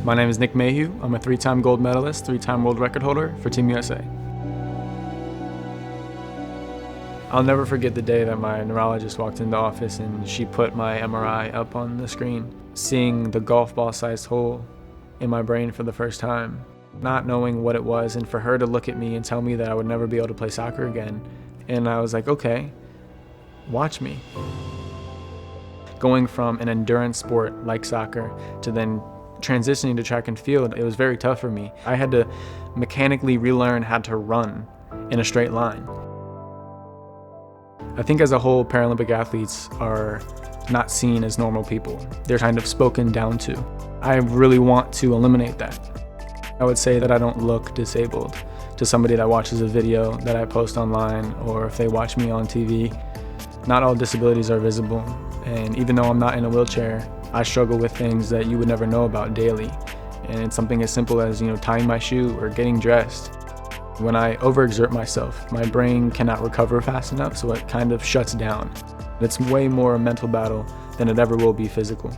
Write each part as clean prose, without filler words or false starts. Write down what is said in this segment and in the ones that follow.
My name is Mayhugh. I'm a 3-time gold medalist, 3-time world record holder for Team USA. I'll never forget the day that my neurologist walked into the office and she put my MRI up on the screen, seeing the golf ball sized hole in my brain for the first time, not knowing what it was, and for her to look at me and tell me that I would never be able to play soccer again. And I was like, okay, watch me. Going from an endurance sport like soccer to then transitioning to track and field, it was very tough for me. I had to mechanically relearn how to run in a straight line. I think as a whole, Paralympic athletes are not seen as normal people. They're kind of spoken down to. I really want to eliminate that. I would say that I don't look disabled to somebody that watches a video that I post online, or if they watch me on TV. Not all disabilities are visible, and even though I'm not in a wheelchair, I struggle with things that you would never know about daily. And it's something as simple as, tying my shoe or getting dressed. When I overexert myself, my brain cannot recover fast enough, so it kind of shuts down. It's way more a mental battle than it ever will be physical.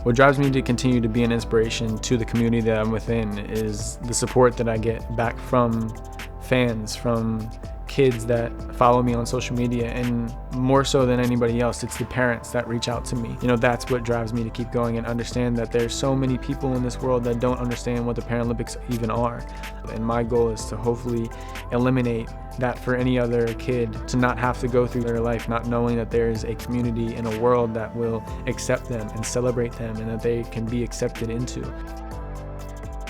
What drives me to continue to be an inspiration to the community that I'm within is the support that I get back from fans, from kids that follow me on social media, and more so than anybody else, it's the parents that reach out to me. That's what drives me to keep going and understand that there's so many people in this world that don't understand what the Paralympics even are. And my goal is to hopefully eliminate that for any other kid, to not have to go through their life not knowing that there's a community in a world that will accept them and celebrate them and that they can be accepted into.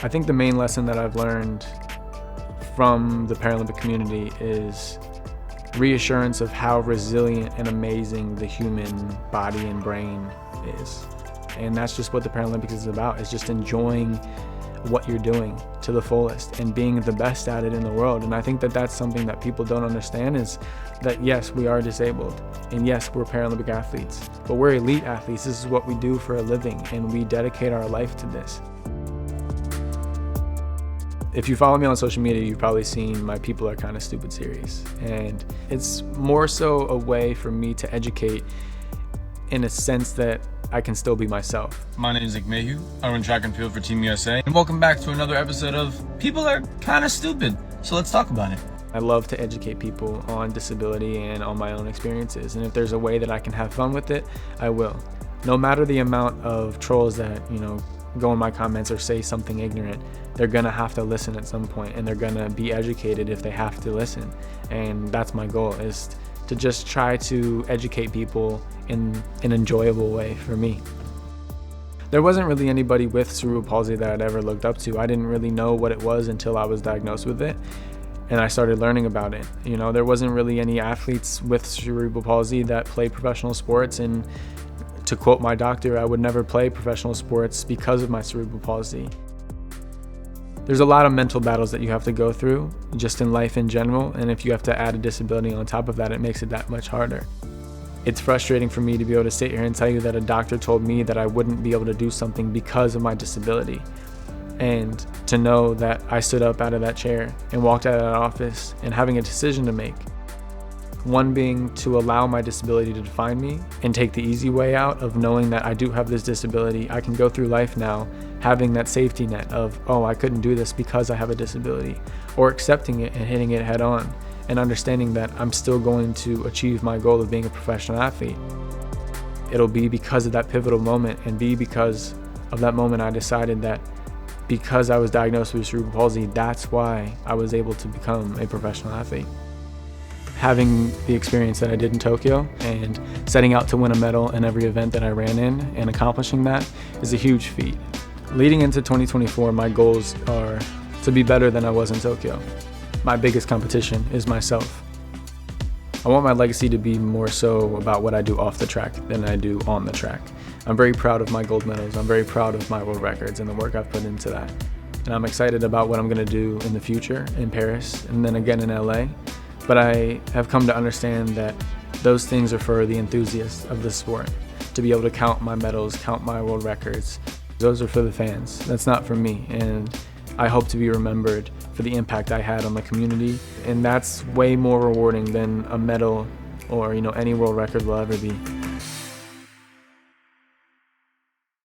I think the main lesson that I've learned from the Paralympic community is reassurance of how resilient and amazing the human body and brain is. And that's just what the Paralympics is about, is just enjoying what you're doing to the fullest and being the best at it in the world. And I think that that's something that people don't understand, is that yes, we are disabled, and yes, we're Paralympic athletes, but we're elite athletes. This is what we do for a living, and we dedicate our life to this. If you follow me on social media, you've probably seen my People Are Kinda Stupid series. And it's more so a way for me to educate in a sense that I can still be myself. My name is Mayhugh. I run track and field for Team USA. And welcome back to another episode of People Are Kinda Stupid. So let's talk about it. I love to educate people on disability and on my own experiences. And if there's a way that I can have fun with it, I will. No matter the amount of trolls that, go in my comments or say something ignorant, they're gonna have to listen at some point, and they're gonna be educated if they have to listen. And that's my goal, is to just try to educate people in an enjoyable way for me. There wasn't really anybody with cerebral palsy that I'd ever looked up to. I didn't really know what it was until I was diagnosed with it, and I started learning about it. There wasn't really any athletes with cerebral palsy that play professional sports, and to quote my doctor, I would never play professional sports because of my cerebral palsy. There's a lot of mental battles that you have to go through just in life in general, and if you have to add a disability on top of that, it makes it that much harder. It's frustrating for me to be able to sit here and tell you that a doctor told me that I wouldn't be able to do something because of my disability, and to know that I stood up out of that chair and walked out of that office and having a decision to make. One being to allow my disability to define me and take the easy way out of knowing that I do have this disability. I can go through life now having that safety net of, oh, I couldn't do this because I have a disability, or accepting it and hitting it head on and understanding that I'm still going to achieve my goal of being a professional athlete. It'll be because of that pivotal moment, and be because of that moment I decided that because I was diagnosed with cerebral palsy, that's why I was able to become a professional athlete. Having the experience that I did in Tokyo and setting out to win a medal in every event that I ran in and accomplishing that is a huge feat. Leading into 2024, my goals are to be better than I was in Tokyo. My biggest competition is myself. I want my legacy to be more so about what I do off the track than I do on the track. I'm very proud of my gold medals. I'm very proud of my world records and the work I've put into that. And I'm excited about what I'm gonna do in the future in Paris and then again in LA. But I have come to understand that those things are for the enthusiasts of the sport. To be able to count my medals, count my world records, those are for the fans. That's not for me. And I hope to be remembered for the impact I had on the community. And that's way more rewarding than a medal or any world record will ever be.